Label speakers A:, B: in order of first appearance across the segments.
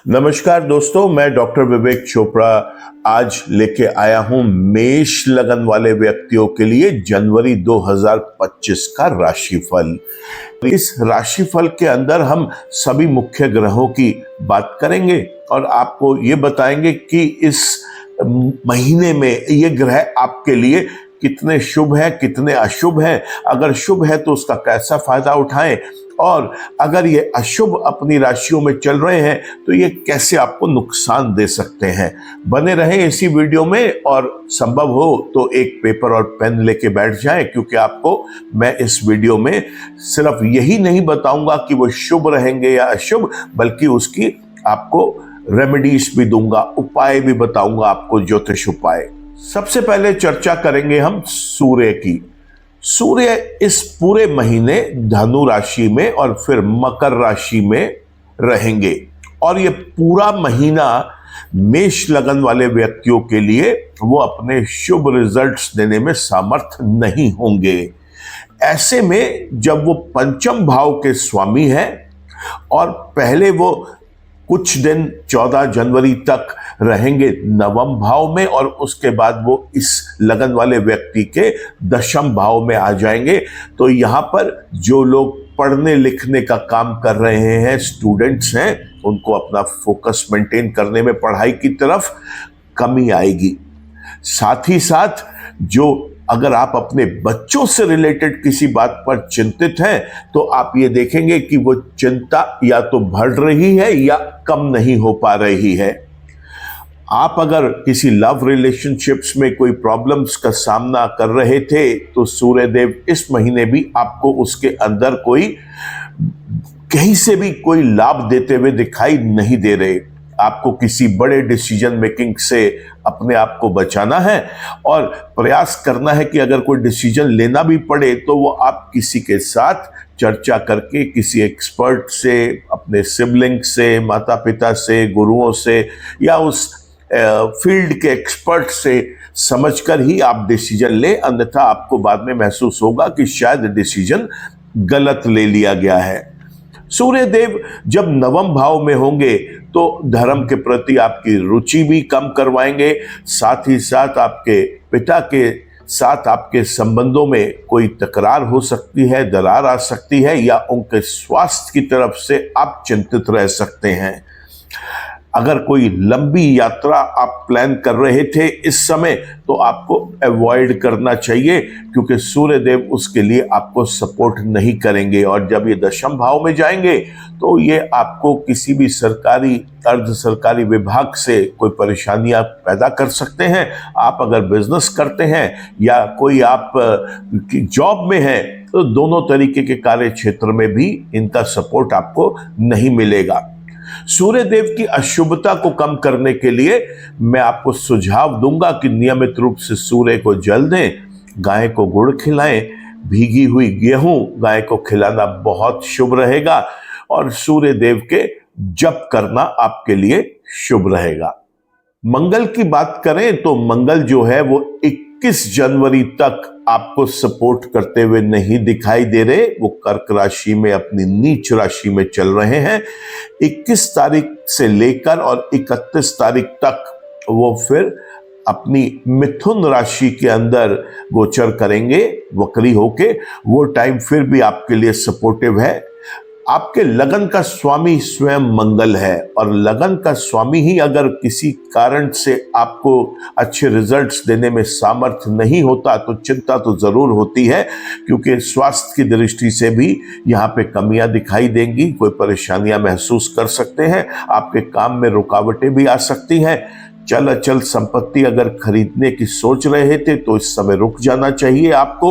A: नमस्कार दोस्तों, मैं डॉक्टर विवेक चोपड़ा आज लेके आया हूं मेष लगन वाले व्यक्तियों के लिए जनवरी 2025 का राशिफल। इस राशिफल के अंदर हम सभी मुख्य ग्रहों की बात करेंगे और आपको ये बताएंगे कि इस महीने में ये ग्रह आपके लिए कितने शुभ हैं, कितने अशुभ हैं। अगर शुभ है तो उसका कैसा फायदा उठाएं, और अगर ये अशुभ अपनी राशियों में चल रहे हैं तो ये कैसे आपको नुकसान दे सकते हैं। बने रहें इसी वीडियो में और संभव हो तो एक पेपर और पेन लेके बैठ जाएं, क्योंकि आपको मैं इस वीडियो में सिर्फ यही नहीं बताऊंगा कि वो शुभ रहेंगे या अशुभ, बल्कि उसकी आपको रेमेडीज भी दूंगा, उपाय भी बताऊंगा आपको, ज्योतिष उपाय। सबसे पहले चर्चा करेंगे हम सूर्य की। सूर्य इस पूरे महीने धनु राशि में और फिर मकर राशि में रहेंगे, और ये पूरा महीना मेष लगन वाले व्यक्तियों के लिए वो अपने शुभ रिजल्ट्स देने में सामर्थ नहीं होंगे। ऐसे में जब वो पंचम भाव के स्वामी हैं और पहले वो कुछ दिन 14 जनवरी तक रहेंगे नवम भाव में, और उसके बाद वो इस लगन वाले व्यक्ति के दशम भाव में आ जाएंगे, तो यहाँ पर जो लोग पढ़ने लिखने का काम कर रहे हैं, स्टूडेंट्स हैं, उनको अपना फोकस मेंटेन करने में पढ़ाई की तरफ कमी आएगी। साथ ही साथ जो अगर आप अपने बच्चों से रिलेटेड किसी बात पर चिंतित हैं तो आप ये देखेंगे कि वो चिंता या तो बढ़ रही है या कम नहीं हो पा रही है। आप अगर किसी लव रिलेशनशिप्स में कोई प्रॉब्लम्स का सामना कर रहे थे तो सूर्यदेव इस महीने भी आपको उसके अंदर कोई कहीं से भी कोई लाभ देते हुए दिखाई नहीं दे रहे। आपको किसी बड़े डिसीजन मेकिंग से अपने आप को बचाना है और प्रयास करना है कि अगर कोई डिसीजन लेना भी पड़े तो वो आप किसी के साथ चर्चा करके, किसी एक्सपर्ट से, अपने सिबलिंग से, माता पिता से, गुरुओं से या उस फील्ड के एक्सपर्ट से समझकर ही आप डिसीजन ले, अन्यथा आपको बाद में महसूस होगा कि शायद डिसीजन गलत ले लिया गया है। सूर्यदेव जब नवम भाव में होंगे तो धर्म के प्रति आपकी रुचि भी कम करवाएंगे। साथ ही साथ आपके पिता के साथ आपके संबंधों में कोई तकरार हो सकती है, दरार आ सकती है, या उनके स्वास्थ्य की तरफ से आप चिंतित रह सकते हैं। अगर कोई लंबी यात्रा आप प्लान कर रहे थे इस समय तो आपको अवॉइड करना चाहिए, क्योंकि सूर्यदेव उसके लिए आपको सपोर्ट नहीं करेंगे। और जब ये दशम भाव में जाएंगे तो ये आपको किसी भी सरकारी, अर्ध सरकारी विभाग से कोई परेशानियां पैदा कर सकते हैं। आप अगर बिजनेस करते हैं या कोई आप जॉब में हैं तो दोनों तरीके के कार्य क्षेत्र में भी इनका सपोर्ट आपको नहीं मिलेगा। सूर्यदेव की अशुभता को कम करने के लिए मैं आपको सुझाव दूंगा कि नियमित रूप से सूर्य को जल दें, गाय को गुड़ खिलाएं, भीगी हुई गेहूं गाय को खिलाना बहुत शुभ रहेगा, और सूर्यदेव के जप करना आपके लिए शुभ रहेगा। मंगल की बात करें तो मंगल जो है वो 21 जनवरी तक आपको सपोर्ट करते हुए नहीं दिखाई दे रहे। वो कर्क राशि में अपनी नीच राशि में चल रहे हैं। 21 तारीख से लेकर और 31 तारीख तक वो फिर अपनी मिथुन राशि के अंदर गोचर करेंगे वक्री होके। वो टाइम फिर भी आपके लिए सपोर्टिव है। आपके लगन का स्वामी स्वयं मंगल है, और लगन का स्वामी ही अगर किसी कारण से आपको अच्छे रिजल्ट्स देने में सामर्थ्य नहीं होता तो चिंता तो जरूर होती है, क्योंकि स्वास्थ्य की दृष्टि से भी यहाँ पे कमियां दिखाई देंगी, कोई परेशानियां महसूस कर सकते हैं, आपके काम में रुकावटें भी आ सकती हैं। चल अचल संपत्ति अगर खरीदने की सोच रहे थे तो इस समय रुक जाना चाहिए आपको।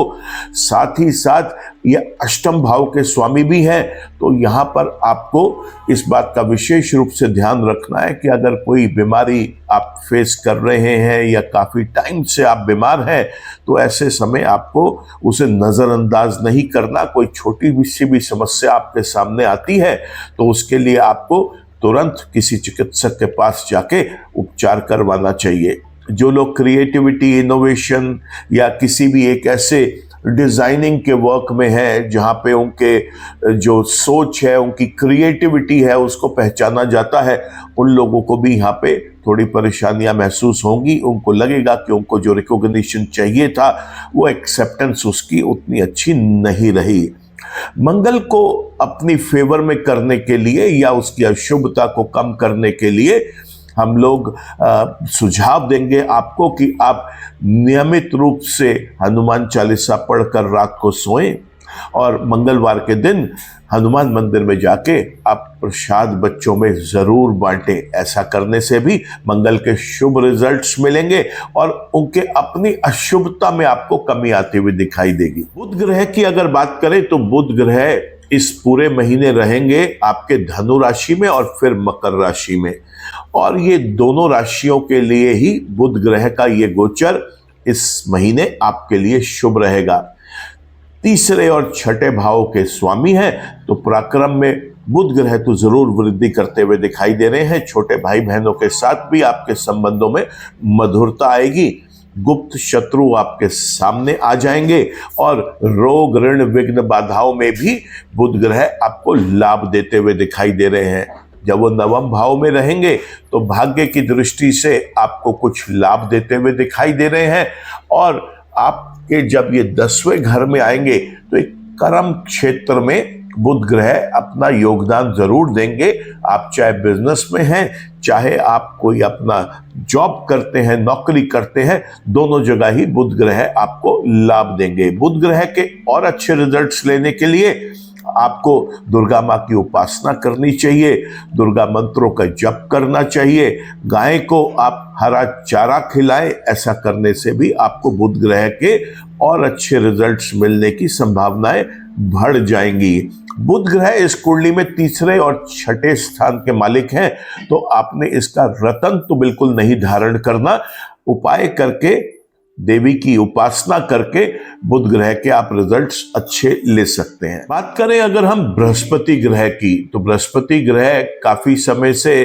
A: साथ ही साथ ये अष्टम भाव के स्वामी भी हैं, तो यहाँ पर आपको इस बात का विशेष रूप से ध्यान रखना है कि अगर कोई बीमारी आप फेस कर रहे हैं या काफ़ी टाइम से आप बीमार हैं तो ऐसे समय आपको उसे नज़रअंदाज नहीं करना। कोई छोटी सी भी समस्या आपके सामने आती है तो उसके लिए आपको तुरंत किसी चिकित्सक के पास जाके उपचार करवाना चाहिए। जो लोग क्रिएटिविटी, इनोवेशन या किसी भी एक ऐसे डिज़ाइनिंग के वर्क में है जहाँ पे उनके जो सोच है, उनकी क्रिएटिविटी है, उसको पहचाना जाता है, उन लोगों को भी यहाँ पे थोड़ी परेशानियां महसूस होंगी। उनको लगेगा कि उनको जो रिकॉग्निशन चाहिए था, वो एक्सेप्टेंस उसकी उतनी अच्छी नहीं रही। मंगल को अपनी फेवर में करने के लिए या उसकी अशुभता को कम करने के लिए हम लोग सुझाव देंगे आपको कि आप नियमित रूप से हनुमान चालीसा पढ़कर रात को सोएं और मंगलवार के दिन हनुमान मंदिर में जाके आप प्रसाद बच्चों में जरूर बांटें। ऐसा करने से भी मंगल के शुभ रिजल्ट्स मिलेंगे और उनके अपनी अशुभता में आपको कमी आती हुई दिखाई देगी। बुध ग्रह की अगर बात करें तो बुध ग्रह इस पूरे महीने रहेंगे आपके धनु राशि में और फिर मकर राशि में, और ये दोनों राशियों के लिए ही बुध ग्रह का ये गोचर इस महीने आपके लिए शुभ रहेगा। तीसरे और छठे भाव के स्वामी हैं, तो पराक्रम में बुध ग्रह तो जरूर वृद्धि करते हुए दिखाई दे रहे हैं। छोटे भाई बहनों के साथ भी आपके संबंधों में मधुरता आएगी। गुप्त शत्रु आपके सामने आ जाएंगे और रोग, ऋण, विघ्न, बाधाओं में भी बुध ग्रह आपको लाभ देते हुए दिखाई दे रहे हैं। जब वो नवम भाव में रहेंगे तो भाग्य की दृष्टि से आपको कुछ लाभ देते हुए दिखाई दे रहे हैं, और आपके जब ये 10वें घर में आएंगे तो एक कर्म क्षेत्र में बुध ग्रह अपना योगदान जरूर देंगे। आप चाहे बिजनेस में हैं, चाहे आप कोई अपना जॉब करते हैं, नौकरी करते हैं, दोनों जगह ही बुध ग्रह आपको लाभ देंगे। बुध ग्रह के और अच्छे रिजल्ट्स लेने के लिए आपको दुर्गा माँ की उपासना करनी चाहिए, दुर्गा मंत्रों का जप करना चाहिए, गाय को आप हरा चारा खिलाएं। ऐसा करने से भी आपको बुध ग्रह के और अच्छे रिजल्ट्स मिलने की संभावनाएं बढ़ जाएंगी। बुध ग्रह इस कुंडली में तीसरे और छठे स्थान के मालिक हैं, तो आपने इसका रतन तो बिल्कुल नहीं धारण करना। उपाय करके, देवी की उपासना करके बुध ग्रह के आप रिजल्ट्स अच्छे ले सकते हैं। बात करें अगर हम बृहस्पति ग्रह की, तो बृहस्पति ग्रह काफी समय से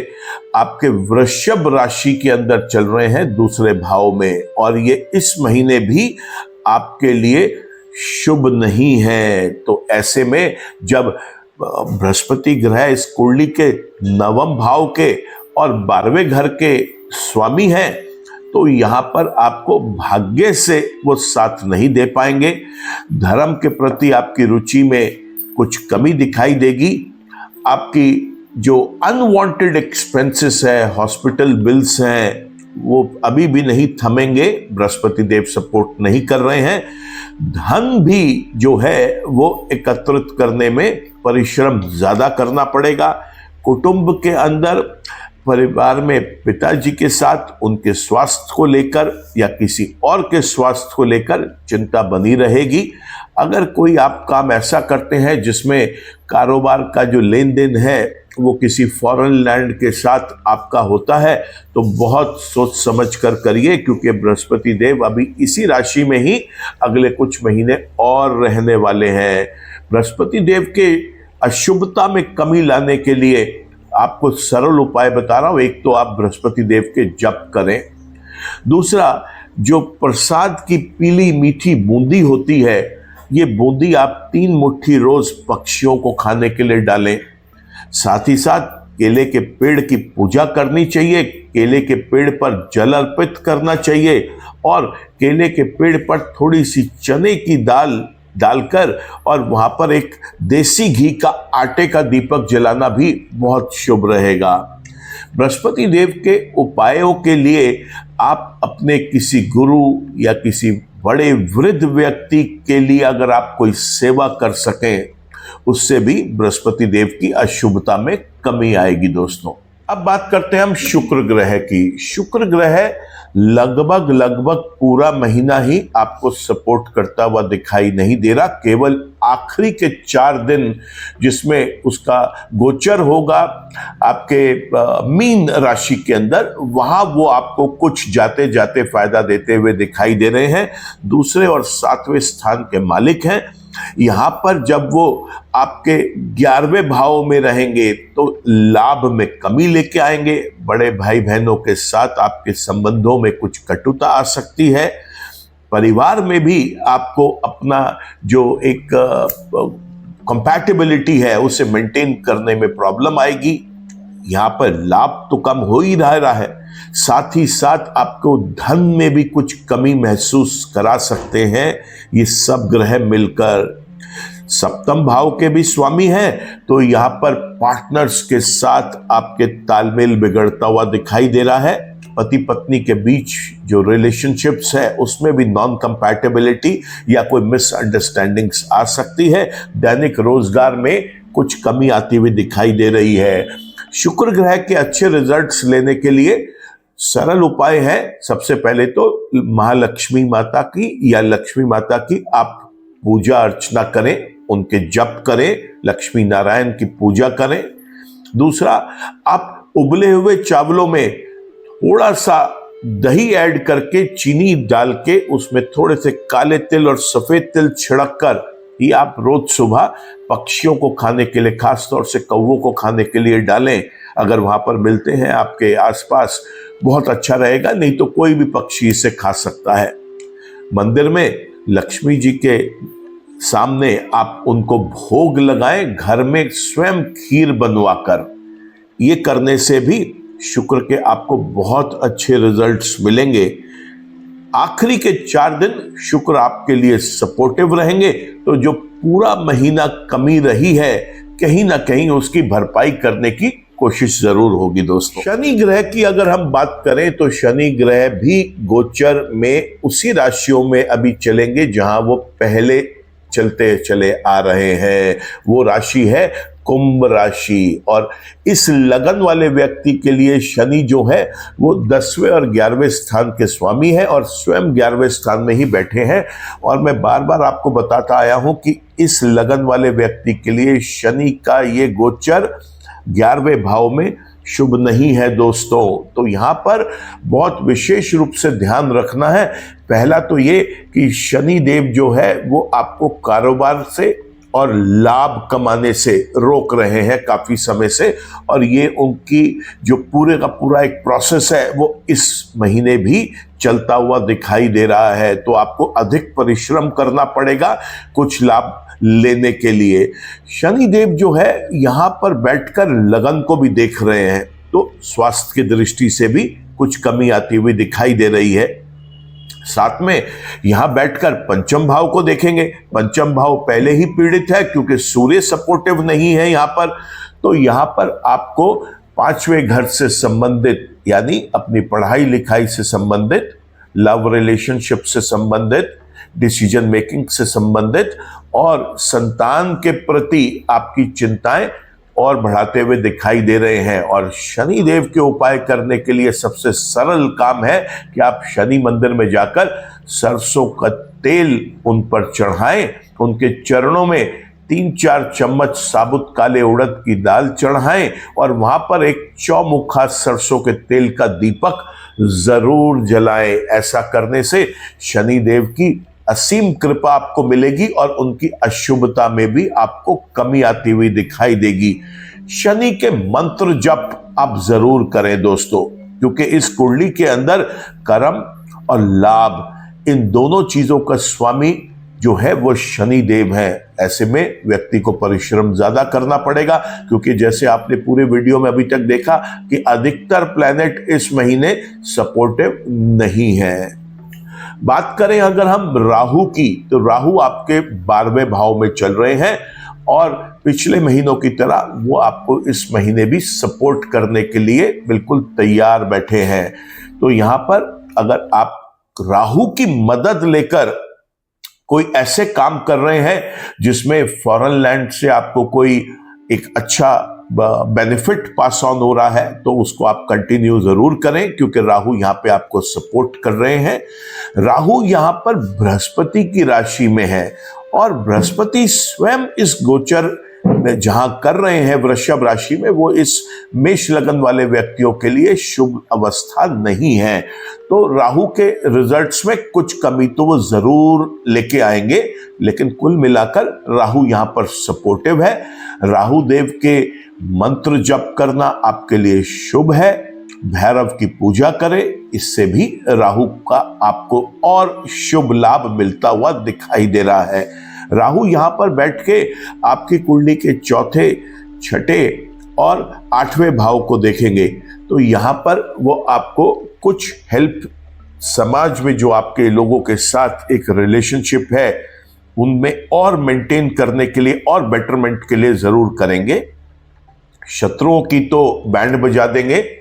A: आपके वृषभ राशि के अंदर चल रहे हैं, दूसरे भाव में, और ये इस महीने भी आपके लिए शुभ नहीं है। तो ऐसे में जब बृहस्पति ग्रह इस कुंडली के नवम भाव के और 12वें घर के स्वामी हैं, तो यहाँ पर आपको भाग्य से वो साथ नहीं दे पाएंगे। धर्म के प्रति आपकी रुचि में कुछ कमी दिखाई देगी। आपकी जो अनवांटेड एक्सपेंसेस है, हॉस्पिटल बिल्स हैं, वो अभी भी नहीं थमेंगे। बृहस्पति देव सपोर्ट नहीं कर रहे हैं। धन भी जो है वो एकत्रित करने में परिश्रम ज्यादा करना पड़ेगा। कुटुंब के अंदर, परिवार में पिताजी के साथ उनके स्वास्थ्य को लेकर या किसी और के स्वास्थ्य को लेकर चिंता बनी रहेगी। अगर कोई आप काम ऐसा करते हैं जिसमें कारोबार का जो लेन देन है वो किसी फॉरेन लैंड के साथ आपका होता है, तो बहुत सोच समझ कर करिए, क्योंकि बृहस्पति देव अभी इसी राशि में ही अगले कुछ महीने और रहने वाले हैं। बृहस्पति देव के अशुभता में कमी लाने के लिए आपको सरल उपाय बता रहा हूं। एक तो आप बृहस्पति देव के जप करें। दूसरा, जो प्रसाद की पीली मीठी बूंदी होती है, ये बूंदी आप 3 मुट्ठी रोज पक्षियों को खाने के लिए डालें। साथ ही साथ केले के पेड़ की पूजा करनी चाहिए, केले के पेड़ पर जल अर्पित करना चाहिए, और केले के पेड़ पर थोड़ी सी चने की दाल डालकर और वहां पर एक देसी घी का आटे का दीपक जलाना भी बहुत शुभ रहेगा। बृहस्पति देव के उपायों के लिए आप अपने किसी गुरु या किसी बड़े वृद्ध व्यक्ति के लिए अगर आप कोई सेवा कर सकें, उससे भी बृहस्पति देव की अशुभता में कमी आएगी। दोस्तों, अब बात करते हैं हम शुक्र ग्रह की। शुक्र ग्रह लगभग पूरा महीना ही आपको सपोर्ट करता हुआ दिखाई नहीं दे रहा। केवल आखिरी के 4 दिन जिसमें उसका गोचर होगा आपके मीन राशि के अंदर, वहां वो आपको कुछ जाते जाते फायदा देते हुए दिखाई दे रहे हैं। दूसरे और 7वें स्थान के मालिक हैं। यहां पर जब वो आपके 11वें भाव में रहेंगे तो लाभ में कमी लेके आएंगे। बड़े भाई बहनों के साथ आपके संबंधों में कुछ कटुता आ सकती है। परिवार में भी आपको अपना जो एक कंपैटिबिलिटी है उसे मेंटेन करने में प्रॉब्लम आएगी। यहां पर लाभ तो कम हो ही रहा है, साथ ही साथ आपको धन में भी कुछ कमी महसूस करा सकते हैं ये सब ग्रह मिलकर। सप्तम भाव के भी स्वामी हैं, तो यहां पर पार्टनर्स के साथ आपके तालमेल बिगड़ता हुआ दिखाई दे रहा है। पति पत्नी के बीच जो रिलेशनशिप्स है उसमें भी नॉन कंपैटिबिलिटी या कोई मिसअंडरस्टैंडिंग्स आ सकती है। दैनिक रोजगार में कुछ कमी आती हुई दिखाई दे रही है। शुक्र ग्रह के अच्छे रिजल्ट्स लेने के लिए सरल उपाय है। सबसे पहले तो महालक्ष्मी माता की या लक्ष्मी माता की आप पूजा अर्चना करें, उनके जप करें, लक्ष्मी नारायण की पूजा करें। दूसरा, आप उबले हुए चावलों में थोड़ा सा दही ऐड करके चीनी डाल के उसमें थोड़े से काले तिल और सफेद तिल छिड़क कर ये आप रोज सुबह पक्षियों को खाने के लिए, खासतौर से कौवों को खाने के लिए डालें। अगर वहां पर मिलते हैं आपके आसपास बहुत अच्छा रहेगा, नहीं तो कोई भी पक्षी इसे खा सकता है। मंदिर में लक्ष्मी जी के सामने आप उनको भोग लगाएं, घर में स्वयं खीर बनवाकर। ये करने से भी शुक्र के आपको बहुत अच्छे रिजल्ट्स मिलेंगे। आखिरी के 4 दिन शुक्र आपके लिए सपोर्टिव रहेंगे, तो जो पूरा महीना कमी रही है कहीं ना कहीं उसकी भरपाई करने की कोशिश जरूर होगी दोस्तों। शनि ग्रह की अगर हम बात करें तो शनि ग्रह भी गोचर में उसी राशियों में अभी चलेंगे जहां वो पहले चलते चले आ रहे हैं। वो राशि है कुंभ राशि, और इस लगन वाले व्यक्ति के लिए शनि जो है वो 10वें और 11वें स्थान के स्वामी है और स्वयं 11वें स्थान में ही बैठे हैं। और मैं बार बार आपको बताता आया हूं कि इस लगन वाले व्यक्ति के लिए शनि का ये गोचर 11वें भाव में शुभ नहीं है दोस्तों। तो यहां पर बहुत विशेष रूप से ध्यान रखना है। पहला तो ये कि शनि देव जो है वो आपको कारोबार से और लाभ कमाने से रोक रहे हैं काफी समय से, और ये उनकी जो पूरे का पूरा एक प्रोसेस है वो इस महीने भी चलता हुआ दिखाई दे रहा है। तो आपको अधिक परिश्रम करना पड़ेगा कुछ लाभ लेने के लिए। शनि देव जो है यहां पर बैठकर लगन को भी देख रहे हैं, तो स्वास्थ्य की दृष्टि से भी कुछ कमी आती हुई दिखाई दे रही है। साथ में यहां बैठकर पंचम भाव को देखेंगे। पंचम भाव पहले ही पीड़ित है क्योंकि सूर्य सपोर्टिव नहीं है यहां पर। तो यहां पर आपको 5वें घर से संबंधित, यानी अपनी पढ़ाई लिखाई से संबंधित, लव रिलेशनशिप से संबंधित, डिसीजन मेकिंग से संबंधित और संतान के प्रति आपकी चिंताएं और बढ़ाते हुए दिखाई दे रहे हैं। और शनि देव के उपाय करने के लिए सबसे सरल काम है कि आप शनि मंदिर में जाकर सरसों का तेल उन पर चढ़ाएं, उनके चरणों में 3-4 चम्मच साबुत काले उड़द की दाल चढ़ाएं और वहां पर एक चौमुखा सरसों के तेल का दीपक जरूर जलाएं। ऐसा करने से शनि देव की असीम कृपा आपको मिलेगी और उनकी अशुभता में भी आपको कमी आती हुई दिखाई देगी। शनि के मंत्र जप आप जरूर करें दोस्तों, क्योंकि इस कुंडली के अंदर कर्म और लाभ, इन दोनों चीजों का स्वामी जो है वो शनि देव है। ऐसे में व्यक्ति को परिश्रम ज्यादा करना पड़ेगा, क्योंकि जैसे आपने पूरे वीडियो में अभी तक देखा कि अधिकतर प्लैनेट इस महीने सपोर्टिव नहीं है। बात करें अगर हम राहु की, तो राहु आपके 12वें भाव में चल रहे हैं और पिछले महीनों की तरह वो आपको इस महीने भी सपोर्ट करने के लिए बिल्कुल तैयार बैठे हैं। तो यहां पर अगर आप राहु की मदद लेकर कोई ऐसे काम कर रहे हैं जिसमें फॉरेन लैंड से आपको कोई एक अच्छा बेनिफिट पास ऑन हो रहा है, तो उसको आप कंटिन्यू जरूर करें, क्योंकि राहु यहां पे आपको सपोर्ट कर रहे हैं। राहु यहां पर बृहस्पति की राशि में है और बृहस्पति स्वयं इस गोचर जहां कर रहे हैं वृषभ राशि में, वो इस मेष लगन वाले व्यक्तियों के लिए शुभ अवस्था नहीं है। तो राहु के रिजल्ट्स में कुछ कमी तो वो जरूर लेके आएंगे, लेकिन कुल मिलाकर राहु यहां पर सपोर्टिव है। राहु देव के मंत्र जप करना आपके लिए शुभ है। भैरव की पूजा करें, इससे भी राहु का आपको और शुभ लाभ मिलता हुआ दिखाई दे रहा है। राहु यहां पर बैठ के आपकी कुंडली के चौथे, छठे और आठवें भाव को देखेंगे, तो यहां पर वो आपको कुछ हेल्प, समाज में जो आपके लोगों के साथ एक रिलेशनशिप है उनमें और मेंटेन करने के लिए और बेटरमेंट के लिए जरूर करेंगे। शत्रुओं की तो बैंड बजा देंगे।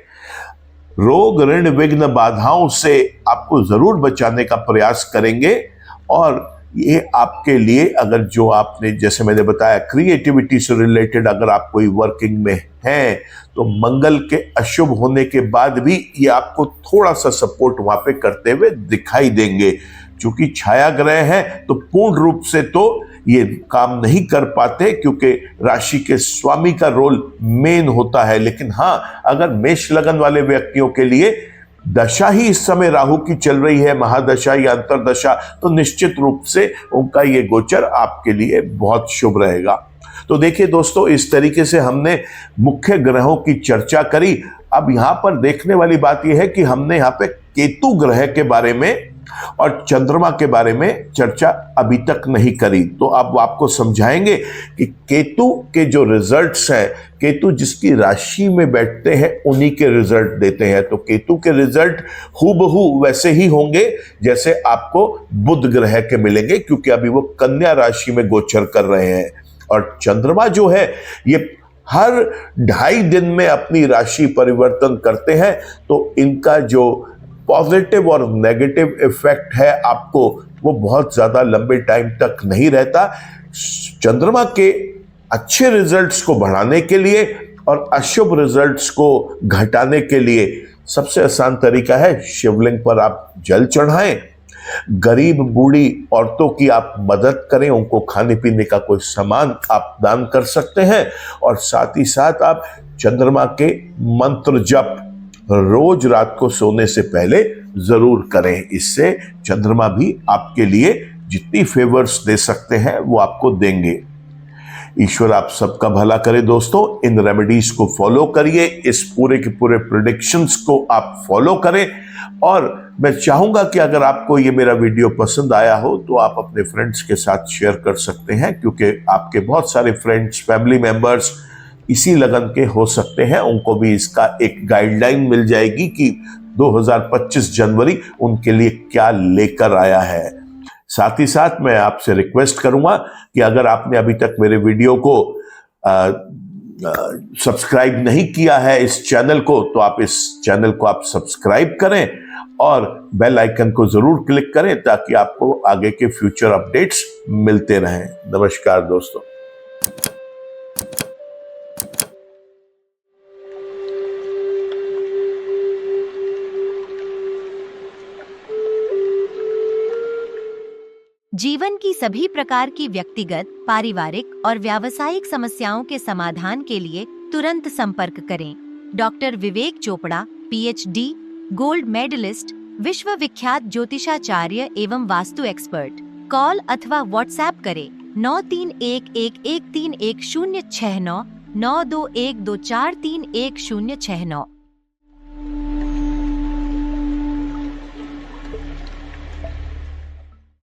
A: रोग, ऋण, विघ्न, बाधाओं से आपको जरूर बचाने का प्रयास करेंगे। और ये आपके लिए, अगर जो आपने, जैसे मैंने बताया, क्रिएटिविटी से रिलेटेड अगर आप कोई वर्किंग में हैं, तो मंगल के अशुभ होने के बाद भी ये आपको थोड़ा सा सपोर्ट वहां पे करते हुए दिखाई देंगे। चूंकि छाया ग्रह हैं तो पूर्ण रूप से तो ये काम नहीं कर पाते, क्योंकि राशि के स्वामी का रोल मेन होता है। लेकिन हाँ, अगर मेष लगन वाले व्यक्तियों के लिए दशा ही इस समय राहु की चल रही है, महादशा या अंतरदशा, तो निश्चित रूप से उनका ये गोचर आपके लिए बहुत शुभ रहेगा। तो देखिए दोस्तों, इस तरीके से हमने मुख्य ग्रहों की चर्चा करी। अब यहां पर देखने वाली बात यह है कि हमने यहां पे केतु ग्रह के बारे में और चंद्रमा के बारे में चर्चा अभी तक नहीं करी। तो अब आपको समझाएंगे कि केतु के जो रिजल्ट्स हैं, केतु जिसकी राशि में बैठते हैं उन्हीं के रिजल्ट देते हैं। तो केतु के रिजल्ट हूबहू वैसे ही होंगे जैसे आपको बुध ग्रह के मिलेंगे, क्योंकि अभी वो कन्या राशि में गोचर कर रहे हैं। और चंद्रमा जो है ये हर 2.5 दिन में अपनी राशि परिवर्तन करते हैं, तो इनका जो पॉजिटिव और नेगेटिव इफेक्ट है आपको, वो बहुत ज्यादा लंबे टाइम तक नहीं रहता। चंद्रमा के अच्छे रिजल्ट्स को बढ़ाने के लिए और अशुभ रिजल्ट्स को घटाने के लिए सबसे आसान तरीका है, शिवलिंग पर आप जल चढ़ाएं, गरीब बूढ़ी औरतों की आप मदद करें, उनको खाने पीने का कोई सामान आप दान कर सकते हैं। और साथ ही साथ आप चंद्रमा के मंत्र जप रोज रात को सोने से पहले जरूर करें। इससे चंद्रमा भी आपके लिए जितनी फेवर्स दे सकते हैं वो आपको देंगे। ईश्वर आप सबका भला करे दोस्तों। इन रेमेडीज को फॉलो करिए, इस पूरे के पूरे प्रेडिक्शंस को आप फॉलो करें। और मैं चाहूंगा कि अगर आपको ये मेरा वीडियो पसंद आया हो तो आप अपने फ्रेंड्स के साथ शेयर कर सकते हैं, क्योंकि आपके बहुत सारे फ्रेंड्स, फैमिली मेंबर्स इसी लगन के हो सकते हैं। उनको भी इसका एक गाइडलाइन मिल जाएगी कि 2025 जनवरी उनके लिए क्या लेकर आया है। साथ ही साथ मैं आपसे रिक्वेस्ट करूंगा कि अगर आपने अभी तक मेरे वीडियो को सब्सक्राइब नहीं किया है, इस चैनल को, तो आप इस चैनल को आप सब्सक्राइब करें और बेल आइकन को जरूर क्लिक करें, ताकि आपको आगे के फ्यूचर अपडेट्स मिलते रहें। नमस्कार दोस्तों।
B: जीवन की सभी प्रकार की व्यक्तिगत, पारिवारिक और व्यावसायिक समस्याओं के समाधान के लिए तुरंत संपर्क करें। डॉक्टर विवेक चोपड़ा, PhD, गोल्ड मेडलिस्ट, विश्व विख्यात ज्योतिषाचार्य एवं वास्तु एक्सपर्ट। कॉल अथवा व्हाट्सएप करें 9311131069 9212431069।